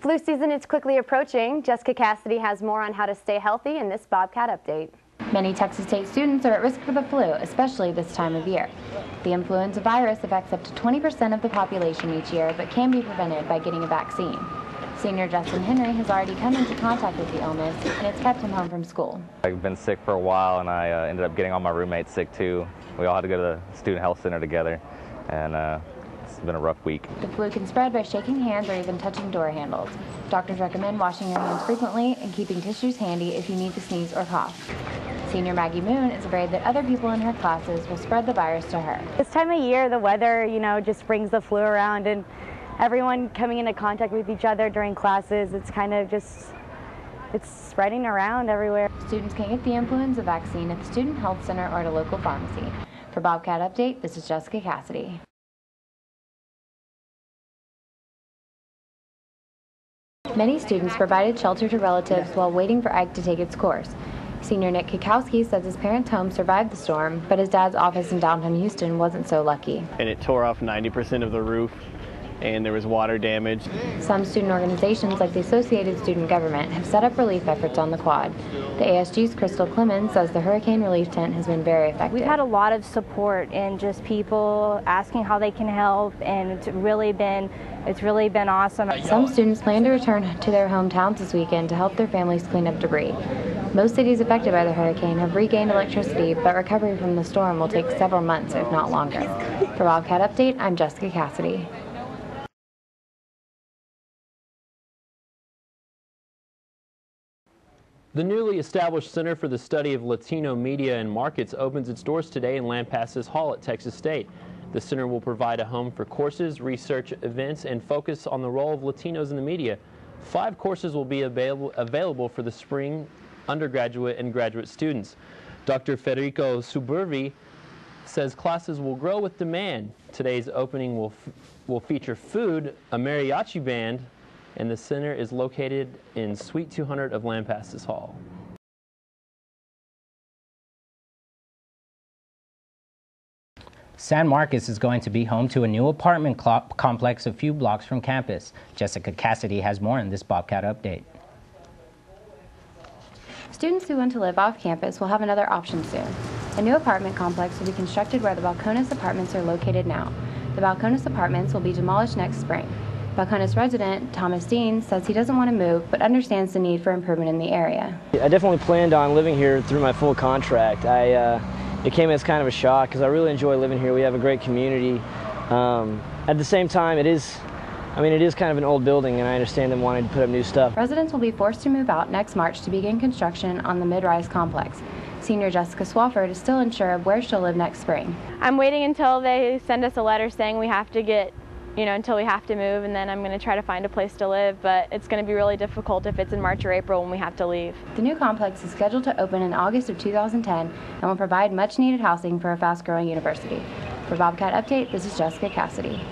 Flu season is quickly approaching. Jessica Cassity has more on how to stay healthy in this Bobcat update. Many Texas State students are at risk for the flu, especially this time of year. The influenza virus affects up to 20% of the population each year, but can be prevented by getting a vaccine. Senior Justin Henry has already come into contact with the illness, and it's kept him home from school. I've been sick for a while, and I ended up getting all my roommates sick too. We all had to go to the student health center together, and it's been a rough week. The flu can spread by shaking hands or even touching door handles. Doctors recommend washing your hands frequently and keeping tissues handy if you need to sneeze or cough. Senior Maggie Moon is afraid that other people in her classes will spread the virus to her. This time of year, the weather, just brings the flu around, and everyone coming into contact with each other during classes, it's kind of it's spreading around everywhere. Students can get the influenza vaccine at the student health center or at a local pharmacy. For Bobcat Update, this is Jessica Cassity. Many students provided shelter to relatives while waiting for Ike to take its course. Senior Nick Kikowski says his parents' home survived the storm, but his dad's office in downtown Houston wasn't so lucky. And it tore off 90% of the roof, and there was water damage. Some student organizations, like the Associated Student Government, have set up relief efforts on the quad. The ASG's Crystal Clemens says the hurricane relief tent has been very effective. We've had a lot of support and just people asking how they can help, and it's really been awesome. Some students plan to return to their hometowns this weekend to help their families clean up debris. Most cities affected by the hurricane have regained electricity, but recovery from the storm will take several months, if not longer. For Bobcat Update, I'm Jessica Cassity. The newly established Center for the Study of Latino Media and Markets opens its doors today in Lampasas Hall at Texas State. The center will provide a home for courses, research events, and focus on the role of Latinos in the media. 5 courses will be available for the spring undergraduate and graduate students. Dr. Federico Suburvi says classes will grow with demand. Today's opening will feature food, a mariachi band, and the center is located in Suite 200 of Lampasas Hall. San Marcos is going to be home to a new apartment complex a few blocks from campus. Jessica Cassity has more in this Bobcat Update. Students who want to live off campus will have another option soon. A new apartment complex will be constructed where the Balcones apartments are located now. The Balcones apartments will be demolished next spring. Balcones resident Thomas Dean says he doesn't want to move, but understands the need for improvement in the area. I definitely planned on living here through my full contract. It came as kind of a shock because I really enjoy living here. We have a great community. At the same time, it is kind of an old building, and I understand them wanting to put up new stuff. Residents will be forced to move out next March to begin construction on the mid-rise complex. Senior Jessica Swafford is still unsure of where she'll live next spring. I'm waiting until they send us a letter saying we have to get, until we have to move, and then I'm going to try to find a place to live, but it's going to be really difficult if it's in March or April when we have to leave. The new complex is scheduled to open in August of 2010 and will provide much-needed housing for a fast-growing university. For Bobcat Update, this is Jessica Cassity.